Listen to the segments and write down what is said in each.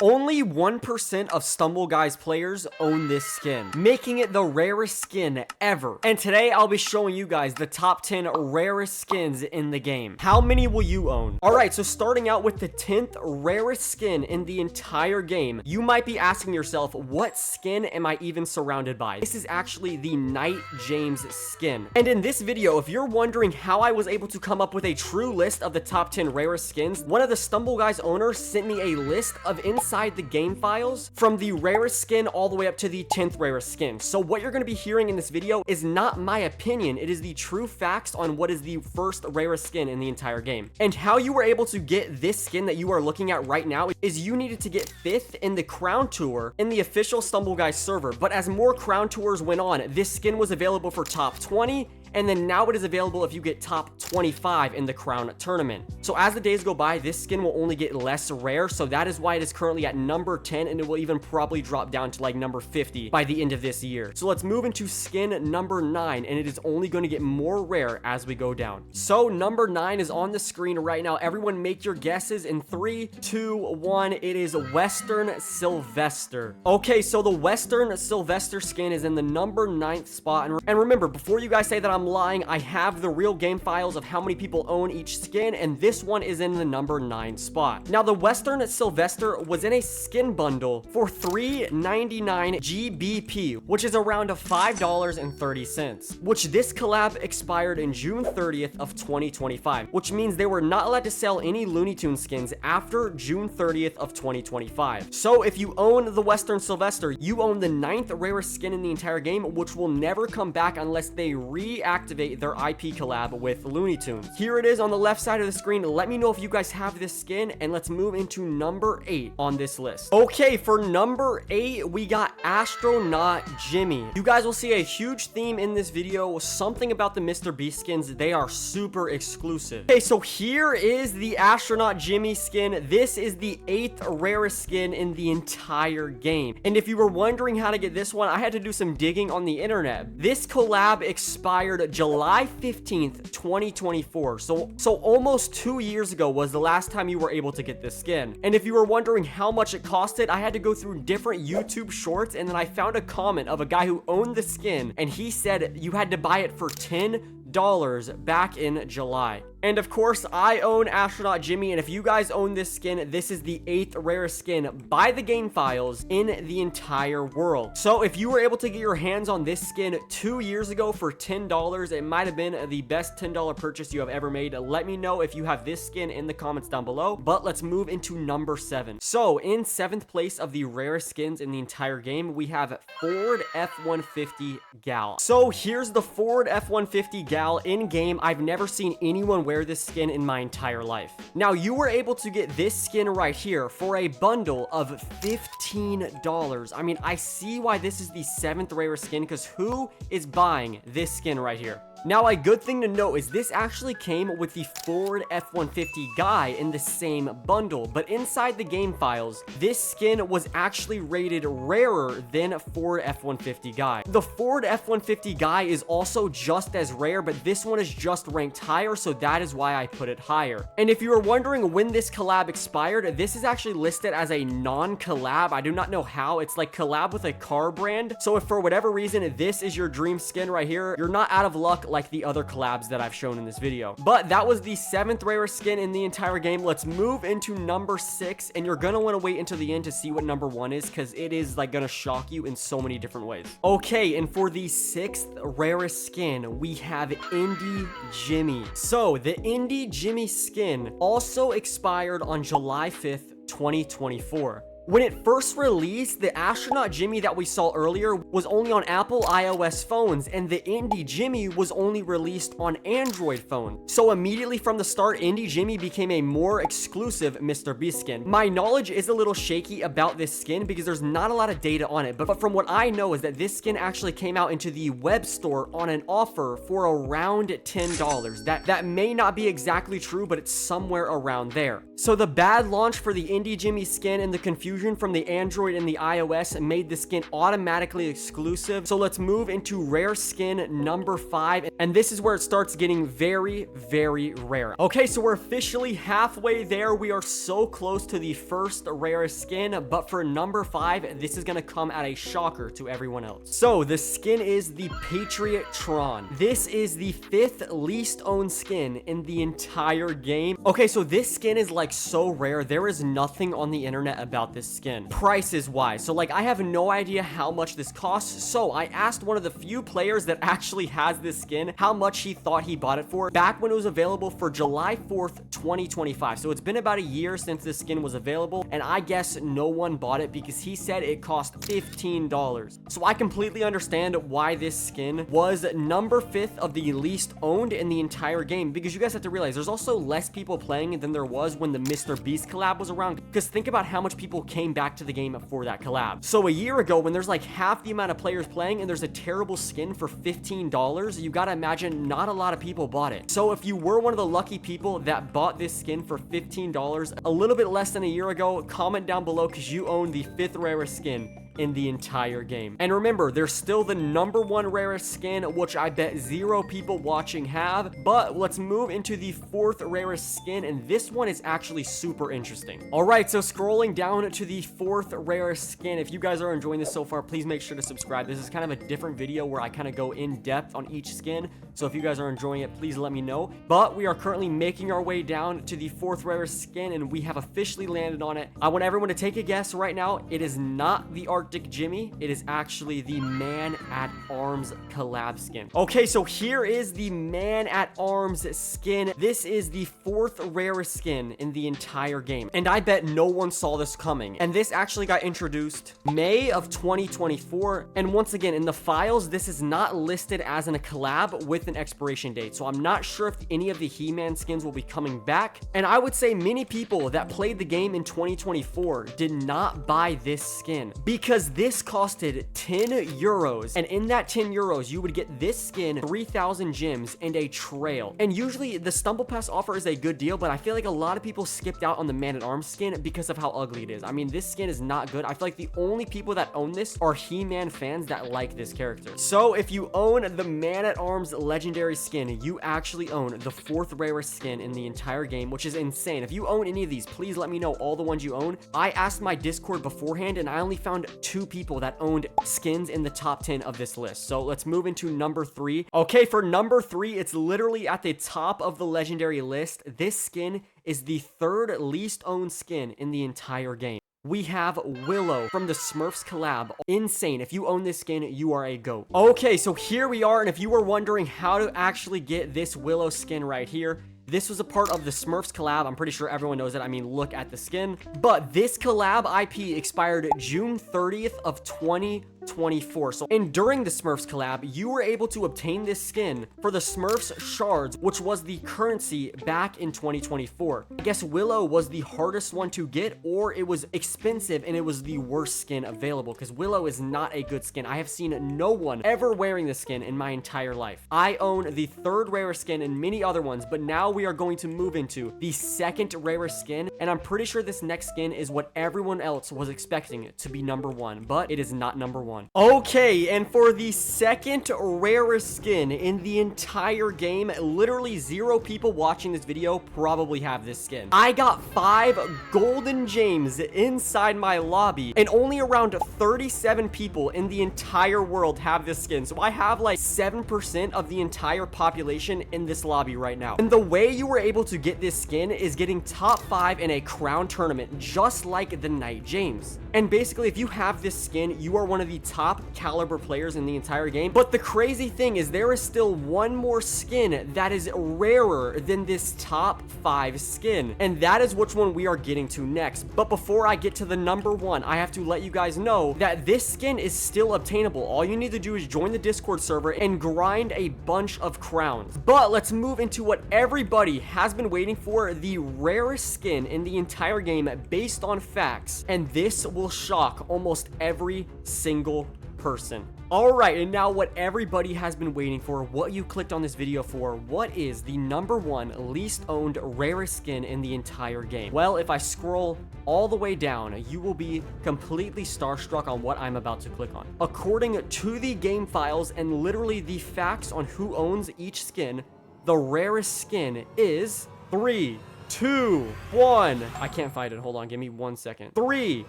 Only 1% of Stumble Guys players own this skin, making it the rarest skin ever. And today I'll be showing you guys the top 10 rarest skins in the game. How many will you own? Alright, so starting out with the 10th rarest skin in the entire game, you might be asking yourself, what skin am I even surrounded by? This is actually the Knight James skin. And in this video, if you're wondering how I was able to come up with a true list of the top 10 rarest skins, one of the Stumble Guys owners sent me a list of inside the game files from the rarest skin all the way up to the 10th rarest skin. So what you're going to be hearing in this video is not my opinion. It is the true facts on what is the first rarest skin in the entire game. And how you were able to get this skin that you are looking at right now is you needed to get 5th in the Crown Tour in the official Stumble Guys server. But as more Crown Tours went on, this skin was available for top 20, and then now it is available if you get top 25 in the Crown Tournament. So as the days go by, this skin will only get less rare, so that is why it is currently at number 10, and it will even probably drop down to like number 50 by the end of this year. So let's move into skin number 9, and it is only going to get more rare as we go down. So number 9 is on the screen right now. Everyone make your guesses in 3, 2, 1. It is Western Sylvester. Okay, so the Western Sylvester skin is in the number 9th spot. And remember, before you guys say that I'm lying, I have the real game files of how many people own each skin, and this one is in the number 9 spot. Now, the Western Sylvester was in a skin bundle for $3.99 GBP, which is around $5.30, which this collab expired in June 30th of 2025, which means they were not allowed to sell any Looney Tunes skins after June 30th of 2025. So if you own the Western Sylvester, you own the 9th rarest skin in the entire game, which will never come back unless they reactivate their IP collab with Looney Tunes. Here it is on the left side of the screen. Let me know if you guys have this skin, and let's move into number 8 on this list. Okay, for number 8, we got Astronaut Jimmy. You guys will see a huge theme in this video, something about the Mr. Beast skins. They are super exclusive. Okay, so here is the Astronaut Jimmy skin. This is the 8th rarest skin in the entire game. And if you were wondering how to get this one, I had to do some digging on the internet. This collab expired July 15th, 2024. So almost 2 years ago was the last time you were able to get this skin. And if you were wondering how much it costed, I had to go through different YouTube shorts, and then I found a comment of a guy who owned the skin, and he said you had to buy it for $10 back in July. And of course, I own Astronaut Jimmy, and if you guys own this skin, this is the 8th rarest skin by the game files in the entire world. So if you were able to get your hands on this skin 2 years ago for $10, it might have been the best $10 purchase you have ever made. Let me know if you have this skin in the comments down below. But let's move into number 7. So in 7th place of the rarest skins in the entire game, we have Ford F150 Gal. So here's the Ford F150 Gal in game. I've never seen anyone wear this skin in my entire life. Now, you were able to get this skin right here for a bundle of $15. I mean, I see why this is the 7th rarest skin, because who is buying this skin right here? Now, a good thing to note is this actually came with the Ford F-150 guy in the same bundle, but inside the game files, this skin was actually rated rarer than Ford F-150 guy. The Ford F-150 guy is also just as rare, but this one is just ranked higher, so that is why I put it higher. And if you were wondering when this collab expired, this is actually listed as a non-collab. I do not know how. It's like collab with a car brand. So if for whatever reason this is your dream skin right here, you're not out of luck like the other collabs that I've shown in this video. But that was the 7th rarest skin in the entire game. Let's move into number 6, and you're gonna want to wait until the end to see what number 1 is, because it is like gonna shock you in so many different ways. Okay, and for the 6th rarest skin, we have Indie Jimmy. So the Indie Jimmy skin also expired on July 5th, 2024. When it first released, the Astronaut Jimmy that we saw earlier was only on Apple iOS phones, and the Indie Jimmy was only released on Android phones. So immediately from the start, Indie Jimmy became a more exclusive Mr. Beast skin. My knowledge is a little shaky about this skin because there's not a lot of data on it, but from what I know is that this skin actually came out into the web store on an offer for around $10. That may not be exactly true, but it's somewhere around there. So the bad launch for the Indie Jimmy skin and the confusion confusion from the Android and the iOS made the skin automatically exclusive. So let's move into rare skin number 5, and this is where it starts getting very, very rare. Okay, so we're officially halfway there. We are so close to the first rarest skin, but for number 5, this is gonna come at a shocker to everyone else. So the skin is the Patriot Tron. This is the 5th least owned skin in the entire game. Okay, so this skin is like so rare. There is nothing on the internet about this skin prices wise. So like I have no idea how much this costs. So I asked one of the few players that actually has this skin how much he thought he bought it for back when it was available for July 4th, 2025. So it's been about a year since this skin was available, and I guess no one bought it because he said it cost $15. So I completely understand why this skin was number 5th of the least owned in the entire game, because you guys have to realize there's also less people playing than there was when the Mr. Beast collab was around, because think about how much people came back to the game for that collab. So a year ago, when there's like half the amount of players playing and there's a terrible skin for $15, you gotta imagine not a lot of people bought it. So if you were one of the lucky people that bought this skin for $15 a little bit less than a year ago, comment down below because you own the 5th rarest skin in the entire game. And remember, there's still the number 1 rarest skin, which I bet 0 people watching have, but let's move into the 4th rarest skin, and this one is actually super interesting. All right, so scrolling down to the 4th rarest skin, if you guys are enjoying this so far, please make sure to subscribe. This is kind of a different video where I kind of go in depth on each skin, so if you guys are enjoying it, please let me know. But we are currently making our way down to the 4th rarest skin, and we have officially landed on it. I want everyone to take a guess right now. It is not the Arctic Jimmy. It is actually the ManatArms collab skin. Okay, so here is the ManatArms skin. This is the 4th rarest skin in the entire game, and I bet no one saw this coming. And this actually got introduced May of 2024, and once again, in the files, this is not listed as in a collab with an expiration date, so I'm not sure if any of the He-Man skins will be coming back. And I would say many people that played the game in 2024 did not buy this skin because this costed 10 euros, and in that 10 euros you would get this skin, 3,000 gems, and a trail. And usually the Stumble Pass offer is a good deal, but I feel like a lot of people skipped out on the Man-at-Arms skin because of how ugly it is. I mean, this skin is not good. I feel like the only people that own this are He-Man fans that like this character. So if you own the Man-at-Arms legendary skin, you actually own the 4th rarest skin in the entire game, which is insane. If you own any of these, please let me know all the ones you own. I asked my Discord beforehand, and I only found 2 people that owned skins in the top 10 of this list. So let's move into number 3. Okay, for number 3, it's literally at the top of the legendary list. This skin is the 3rd least owned skin in the entire game. We have Willow from the Smurfs collab. Insane. If you own this skin, you are a goat. Okay, so here we are, and if you were wondering how to actually get this Willow skin right here, this was a part of the Smurfs collab. I'm pretty sure everyone knows it. I mean, look at the skin. But this collab IP expired June 30th of 2024. So, and during the Smurfs collab, you were able to obtain this skin for the Smurfs shards, which was the currency back in 2024. I guess Willow was the hardest one to get, or it was expensive and it was the worst skin available, because Willow is not a good skin. I have seen no one ever wearing this skin in my entire life. I own the 3rd rarest skin and many other ones, but now we are going to move into the 2nd rarest skin, and I'm pretty sure this next skin is what everyone else was expecting it to be number 1, but it is not number 1. Okay, and for the 2nd rarest skin in the entire game, literally 0 people watching this video probably have this skin. I got 5 golden gems inside my lobby, and only around 37 people in the entire world have this skin. So I have like 7% of the entire population in this lobby right now. And the way you were able to get this skin is getting top 5 in a crown tournament, just like the Knight James. And basically, if you have this skin, you are one of the top caliber players in the entire game. But the crazy thing is there is still one more skin that is rarer than this top 5 skin, and that is which one we are getting to next. But before I get to the number 1, I have to let you guys know that this skin is still obtainable. All you need to do is join the Discord server and grind a bunch of crowns. But let's move into what everybody has been waiting for, the rarest skin in the entire game based on facts, and this will shock almost every single person. Alright, and now what everybody has been waiting for, what you clicked on this video for, what is the #1 least owned rarest skin in the entire game? Well, if I scroll all the way down, you will be completely starstruck on what I'm about to click on. According to the game files and literally the facts on who owns each skin, the rarest skin is 3, 2, 1. I can't find it. Hold on. Give me 1 second. 3,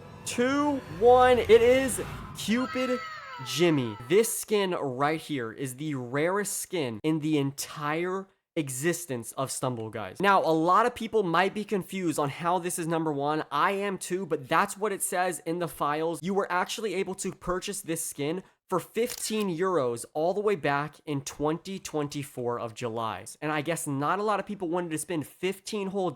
2, 1. It is Cupid Jimmy. This skin right here is the rarest skin in the entire existence of Stumble Guys. Now, a lot of people might be confused on how this is #1. I am too, but that's what it says in the files. You were actually able to purchase this skin for 15 euros all the way back in 2024 of July. And I guess not a lot of people wanted to spend $15 whole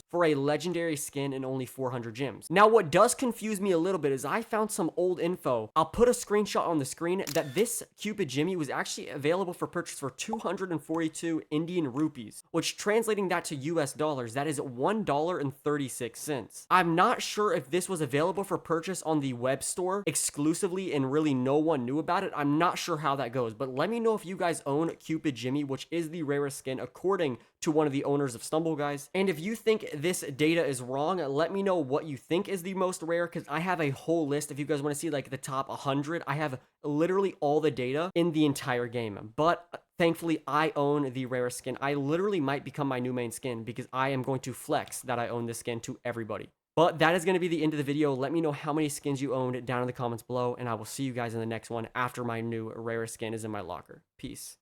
for a legendary skin and only 400 gems. Now, what does confuse me a little bit is I found some old info. I'll put a screenshot on the screen that this Cupid Jimmy was actually available for purchase for 242 Indian rupees, which translating that to US dollars, that is $1.36. I'm not sure if this was available for purchase on the web store exclusively and really no one knew about it. I'm not sure how that goes, but let me know if you guys own Cupid Jimmy, which is the rarest skin according to one of the owners of Stumble Guys. And if you think this data is wrong, let me know what you think is the most rare, because I have a whole list. If you guys want to see like the top 100, I have literally all the data in the entire game. But thankfully, I own the rarest skin. I literally might become my new main skin because I am going to flex that I own this skin to everybody. But that is going to be the end of the video. Let me know how many skins you owned down in the comments below, and I will see you guys in the next one after my new rarest skin is in my locker. Peace.